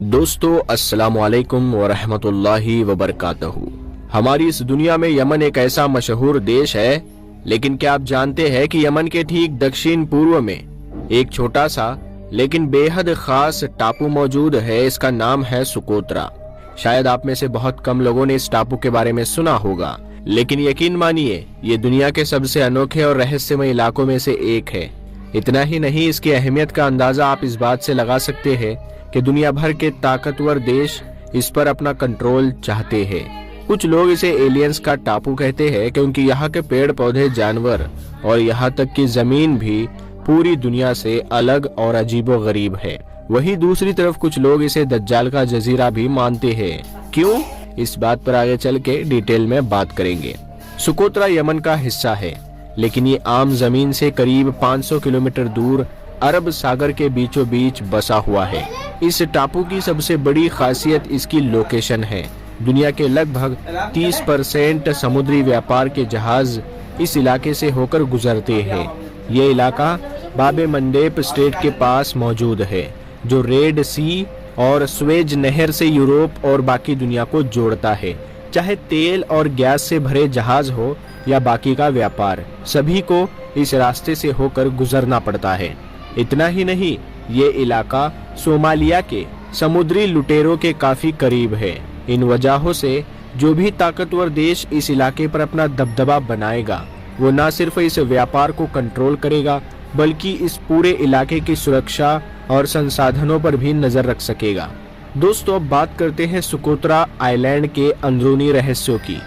दोस्तों अस्सलाम वालेकुम वरहमतुल्लाहि वबरकातहू। हमारी इस दुनिया में यमन एक ऐसा मशहूर देश है, लेकिन क्या आप जानते हैं कि यमन के ठीक दक्षिण पूर्व में एक छोटा सा लेकिन बेहद खास टापू मौजूद है। इसका नाम है सुकोत्रा। शायद आप में से बहुत कम लोगों ने इस टापू के बारे में सुना होगा, लेकिन यकीन मानिए ये दुनिया के सबसे अनोखे और रहस्यमय इलाकों में से एक है। इतना ही नहीं, इसकी अहमियत का अंदाजा आप इस बात से लगा सकते हैं कि दुनिया भर के ताकतवर देश इस पर अपना कंट्रोल चाहते हैं। कुछ लोग इसे एलियंस का टापू कहते हैं क्योंकि यहाँ के पेड़ पौधे, जानवर और यहाँ तक कि जमीन भी पूरी दुनिया से अलग और अजीबोगरीब है। वहीं दूसरी तरफ कुछ लोग इसे दज्जाल का जजीरा भी मानते हैं। क्यों? इस बात पर आगे चल के डिटेल में बात करेंगे। सुकोत्रा यमन का हिस्सा है, लेकिन ये आम जमीन से करीब 500 किलोमीटर दूर अरब सागर के बीचों बीच बसा हुआ है। इस टापू की सबसे बड़ी खासियत इसकी लोकेशन है। दुनिया के लगभग 30% समुद्री व्यापार के जहाज इस इलाके से होकर गुजरते हैं। ये इलाका बाबे मंडेब स्ट्रेट के पास मौजूद है, जो रेड सी और स्वेज नहर से यूरोप और बाकी दुनिया को जोड़ता है। चाहे तेल और गैस से भरे जहाज हो या बाकी का व्यापार, सभी को इस रास्ते से होकर गुजरना पड़ता है। इतना ही नहीं, ये इलाका सोमालिया के समुद्री लुटेरों के काफी करीब है। इन वजहों से जो भी ताकतवर देश इस इलाके पर अपना दबदबा बनाएगा, वो न सिर्फ इस व्यापार को कंट्रोल करेगा, बल्कि इस पूरे इलाके की सुरक्षा और संसाधनों पर भी नजर रख सकेगा। दोस्तों, अब बात करते हैं सुकोत्रा आइलैंड के अंदरूनी रहस्यों की।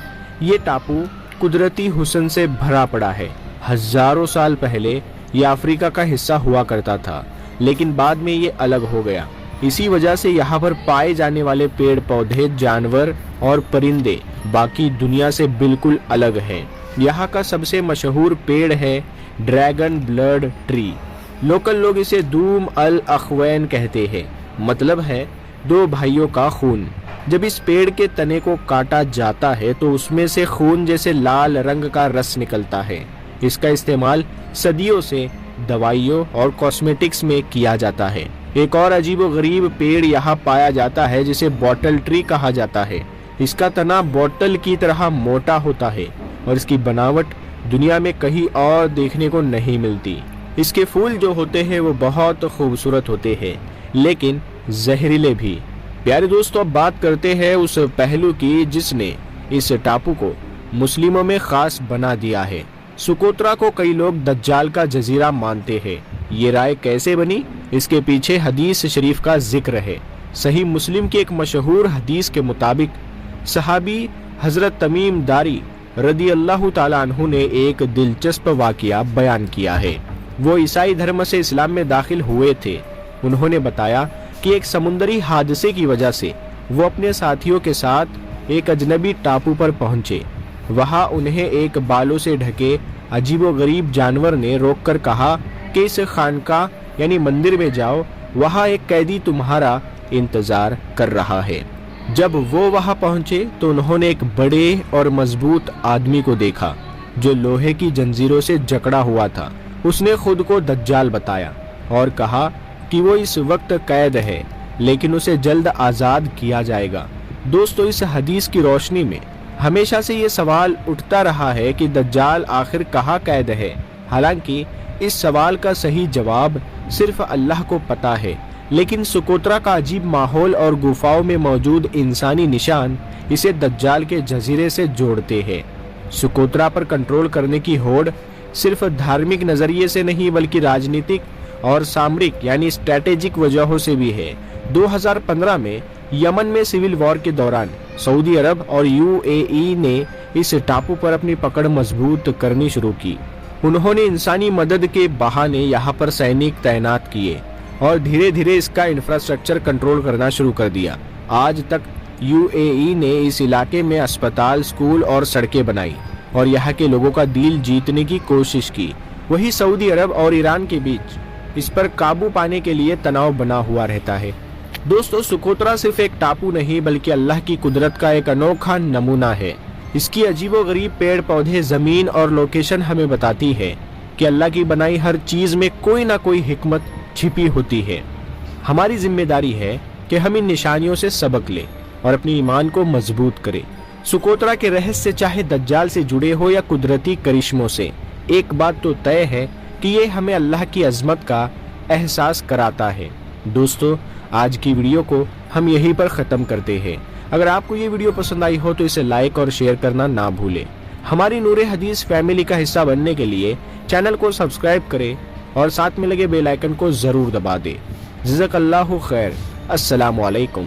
ये टापू कुदरती हुस्न से भरा पड़ा है। हजारों साल पहले ये अफ्रीका का हिस्सा हुआ करता था, लेकिन बाद में ये अलग हो गया। इसी वजह से यहाँ पर पाए जाने वाले पेड़ पौधे, जानवर और परिंदे बाकी दुनिया से बिल्कुल अलग हैं। यहाँ का सबसे मशहूर पेड़ है ड्रैगन ब्लड ट्री। लोकल लोग इसे दूम अल अखवैन कहते हैं, मतलब है दो भाइयों का खून। जब इस पेड़ के तने को काटा जाता है तो उसमें से खून जैसे लाल रंग का रस निकलता है। इसका इस्तेमाल सदियों से दवाइयों और कॉस्मेटिक्स में किया जाता है। एक और अजीबोगरीब पेड़ यहाँ पाया जाता है जिसे बॉटल ट्री कहा जाता है। इसका तना बॉटल की तरह मोटा होता है और इसकी बनावट दुनिया में कहीं और देखने को नहीं मिलती। इसके फूल जो होते हैं वो बहुत खूबसूरत होते हैं, लेकिन जहरीले भी। प्यारे दोस्तों, अब बात करते हैं उस पहलू की जिसने इस टापू को मुस्लिमों में खास बना दिया है। सुकोत्रा को कई लोग दज्जाल का जजीरा मानते हैं। ये राय कैसे बनी? इसके पीछे हदीस शरीफ का जिक्र है। सही मुस्लिम की एक मशहूर हदीस के मुताबिक सहाबी हजरत तमीम दारी रदी अल्लाह ताला अन्हु ने एक दिलचस्प वाकया बयान किया है। वो ईसाई धर्म से इस्लाम में दाखिल हुए थे। उन्होंने बताया कि एक समुद्री हादसे की वजह से वो अपने साथियों के साथ एक अजनबी टापू पर पहुंचे। वहां उन्हें एक बालों से ढके अजीबोगरीब जानवर ने रोककर कहा कि इस खानका यानी मंदिर में जाओ, वहां एक कैदी तुम्हारा इंतजार कर रहा है। जब वो वहां पहुंचे तो उन्होंने एक बड़े और मजबूत आदमी को देखा जो लोहे की जंजीरों से जकड़ा हुआ था। उसने खुद को दज्जाल बताया और कहा कि वो इस वक्त कैद है, लेकिन उसे जल्द आजाद किया जाएगा। दोस्तों, इस हदीस की रोशनी में हमेशा से ये सवाल उठता रहा है कि दज्जाल आखिर कहाँ कैद है। हालांकि इस सवाल का सही जवाब सिर्फ अल्लाह को पता है, लेकिन सुकोत्रा का अजीब माहौल और गुफाओं में मौजूद इंसानी निशान इसे दज्जाल के जजीरे से जोड़ते हैं। सुकोत्रा पर कंट्रोल करने की होड़ सिर्फ धार्मिक नजरिए से नहीं, बल्कि राजनीतिक और सामरिक यानी स्ट्रेटेजिक वजहों से भी है। 2015 में यमन में सिविल वॉर के दौरान सऊदी अरब और यूएई ने इस टापू पर अपनी पकड़ मजबूत करनी शुरू की। उन्होंने इंसानी मदद के बहाने यहाँ पर सैनिक तैनात किए और धीरे धीरे इसका इंफ्रास्ट्रक्चर कंट्रोल करना शुरू कर दिया। आज तक यूएई ने इस इलाके में अस्पताल, स्कूल और सड़कें बनाई और यहाँ के लोगों का दिल जीतने की कोशिश की। वही सऊदी अरब और ईरान के बीच इस पर काबू पाने के लिए तनाव बना हुआ रहता है। दोस्तों, सुकोत्रा सिर्फ एक टापू नहीं, बल्कि अल्लाह की कुदरत का एक अनोखा नमूना है। इसकी अजीबोगरीब पेड़ पौधे, जमीन और लोकेशन हमें बताती है कि अल्लाह की बनाई हर चीज में कोई ना कोई हिकमत छिपी होती है। हमारी जिम्मेदारी है کہ ہم ان نشانیوں سے سبق لیں اور اپنی ایمان کو مضبوط کریں۔ سکوترا کے رہس سے چاہے دجال سے جڑے ہو یا قدرتی کرشموں سے، ایک بات تو طے ہے کہ یہ ہمیں اللہ کی عظمت کا احساس کراتا ہے۔ دوستو، آج کی ویڈیو کو ہم یہیں پر ختم کرتے ہیں۔ اگر آپ کو یہ ویڈیو پسند آئی ہو تو اسے لائک اور شیئر کرنا نہ بھولیں۔ ہماری نور حدیث فیملی کا حصہ بننے کے لیے چینل کو سبسکرائب کریں اور ساتھ میں لگے بیل آئیکن کو ضرور دبا دیں۔ جزاک اللہ خیر۔ السلام علیکم۔